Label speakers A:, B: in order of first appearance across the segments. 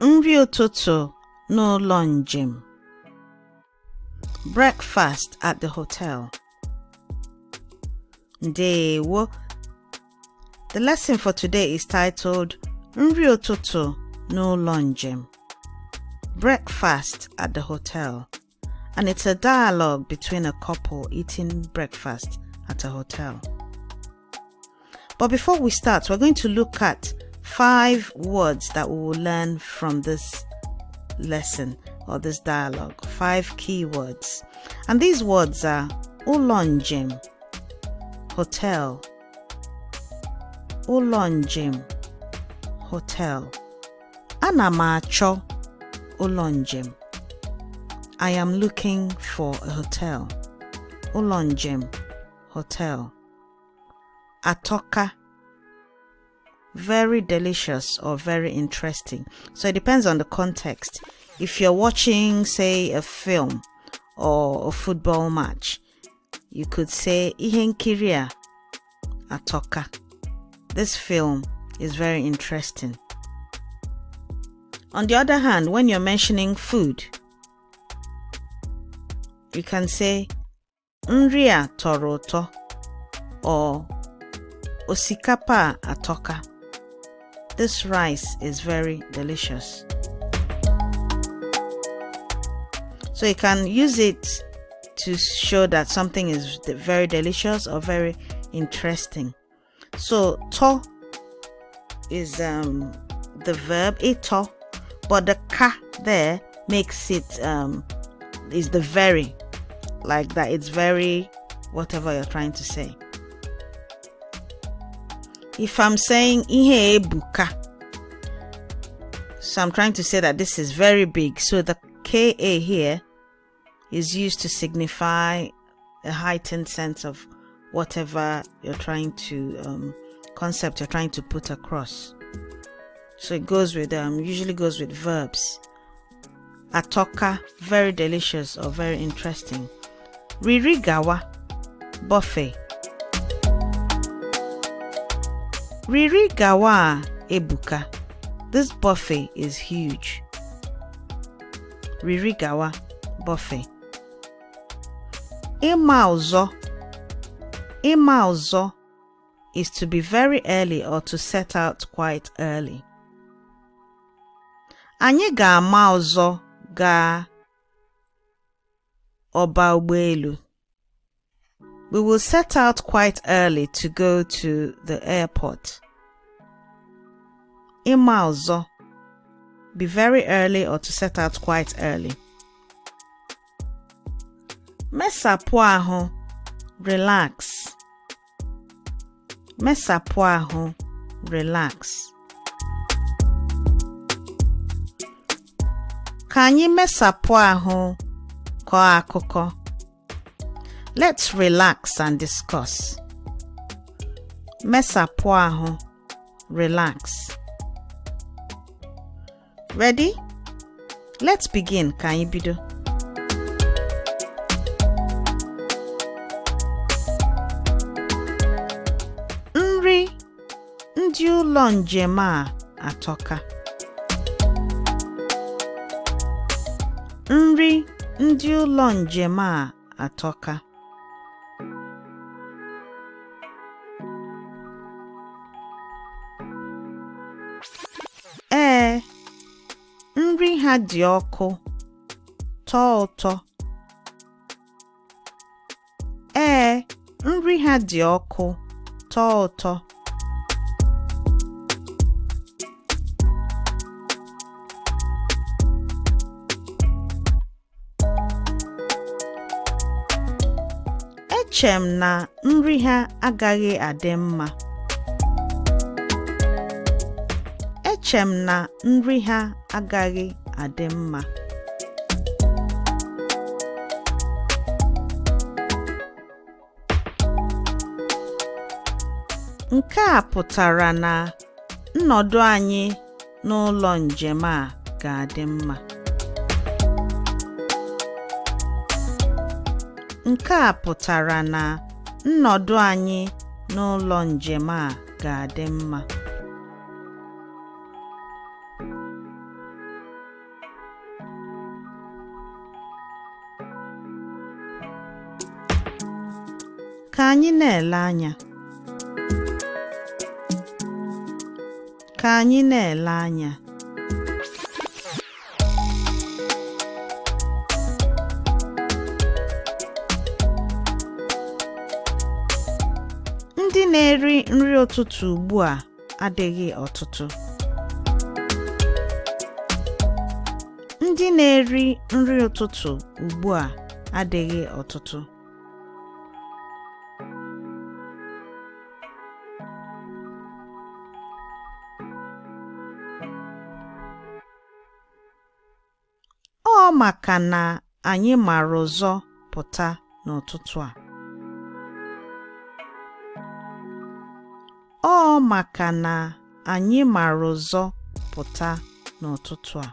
A: Nri ụtụtụ n'ụlọ njem. Breakfast at the hotel. Ndewo. The lesson for today is titled Nri ụtụtụ n'ụlọ njem. Breakfast at the hotel. And it's a dialogue between a couple eating breakfast at a hotel. But before we start, we're going to look at 5 words that we will learn from this lesson or this dialogue. 5 key words. And these words are ụlọ njem, hotel. Ụlọ njem, hotel. Ana m achọ ụlọ njem. I am looking for a hotel. Ụlọ njem, hotel. Atọka, very delicious or very interesting. So it depends on the context. If you're watching, say, a film or a football match, you could say ihe nkiri a atọka. This film is very interesting. On the other hand, when you're mentioning food, you can say nri a tọrọ ụtọ or osikapa atọka. This rice is very delicious. So you can use it to show that something is very delicious or very interesting. So to is the verb ito, but the ka there makes it is the very, like that. It's very whatever you're trying to say. If I'm saying ihe ebuka, so I'm trying to say that this is very big. So the ka here is used to signify a heightened sense of whatever you're trying to concept you're trying to put across. So it goes with usually goes with verbs. Atọka, very delicious or very interesting. Riri gawa, buffet. Riri gawa ebuka. This buffet is huge. Riri gawa, buffet. Ịma ụzọ. Ịma ụzọ is to be very early or to set out quite early. Anyị ga-ama ụzọ gaa ọba ụgbọelu. We will set out quite early to go to the airport. Ịma ụzọ, be very early or to set out quite early. Mesapụ ahụ, relax. Mesapụ ahụ, relax. Ka anyị mesapụ ahụ kọọ akụkọ. Let's relax and discuss. Mesapụ ahụ, relax. Ready? Let's begin. Ka anyị bido. Nri ndị ụlọ njem a atọka. Nri ndị ụlọ njem a atọka. Ee, nri ha dị ọkụ, tọọ ụtọ. Ee, nri ha dị ọkụ, tọọ ụtọ. Eche m na nri ha agaghị adị mma. Eche m na nri ha agaghị adị mma. Nke a pụtara na nnọdụ anyị n'ụlọ njem a ga-adị mma. Nke a pụtara na nnọdụ anyị n'ụlọ njem a ga-adị mma. anyị na-ele anya. Ka anyị na-ele anya. Ndị na-eri nri ụtụtụ ugbu a adịghị ọtụtụ. Ndị na-eri nri ụtụtụ ugbu a adịghị ọtụtụ. Ọ maka na anyị mara ụzọ pụta n'ụtụtụ a. Ọ maka na anyị mara ụzọ pụta n'ụtụtụ a.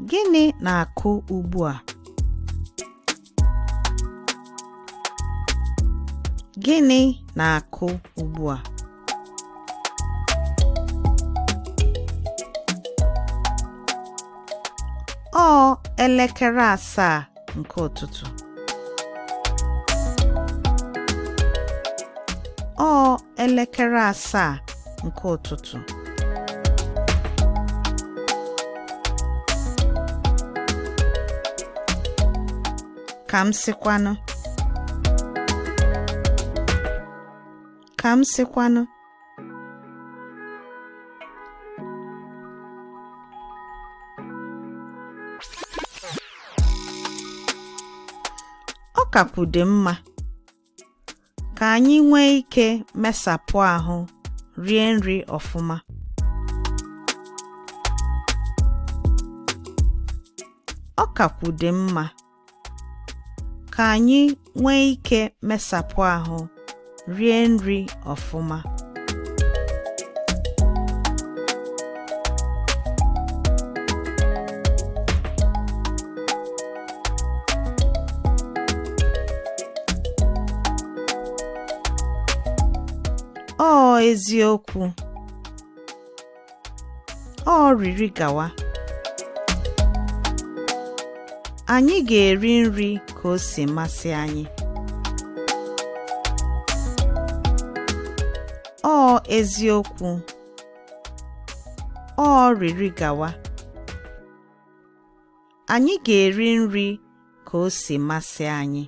A: Gịnị na-akụ ugbu a? Gịnị na-akụ ugbu a? Ọ elekere 7 nke ụtụtụ. Ọ elekere 7 nke ụtụtụ. Ka m sịkwanụ. Ka m sịkwanụ. Ọ kakwụ dị mma ka anyị nwee ike mesapụ ahụ rie nri ọfụma. Ọ kakwụ dị mma ka anyị nwee ike mesapụ ahụ rie nri ọfụma. Ọ eziokwu. Ọ riri gawa. Anyị ga-eri nri ka o si masị anyị. Ọ eziokwu. Ọ riri gawa. Anyị ga-eri nri ka o si masị anyị.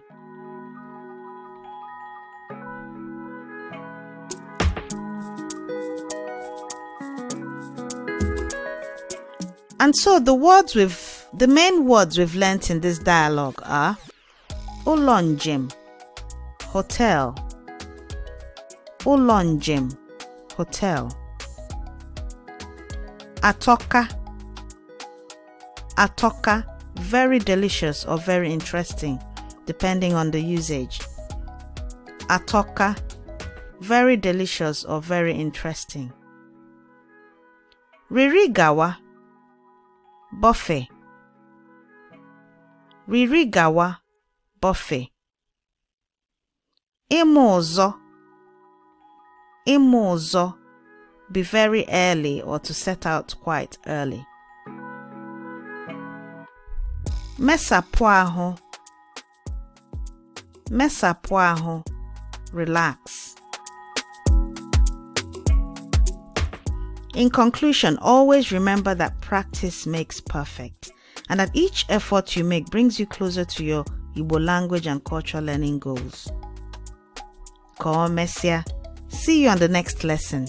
A: And so the main words we've learnt in this dialogue are ụlọ njem, hotel. Ụlọ njem, hotel. Atọka. Atọka, very delicious or very interesting, depending on the usage. Atọka, very delicious or very interesting. Riri gawa, buffet. Riri gawa, buffet. Ịmụ ụzọ. Ịmụ ụzọ, be very early or to set out quite early. Mesapụ ahụ. Mesapụ ahụ, relax. In conclusion, always remember that practice makes perfect, and that each effort you make brings you closer to your Igbo language and cultural learning goals. Ka o mesịa. See you on the next lesson.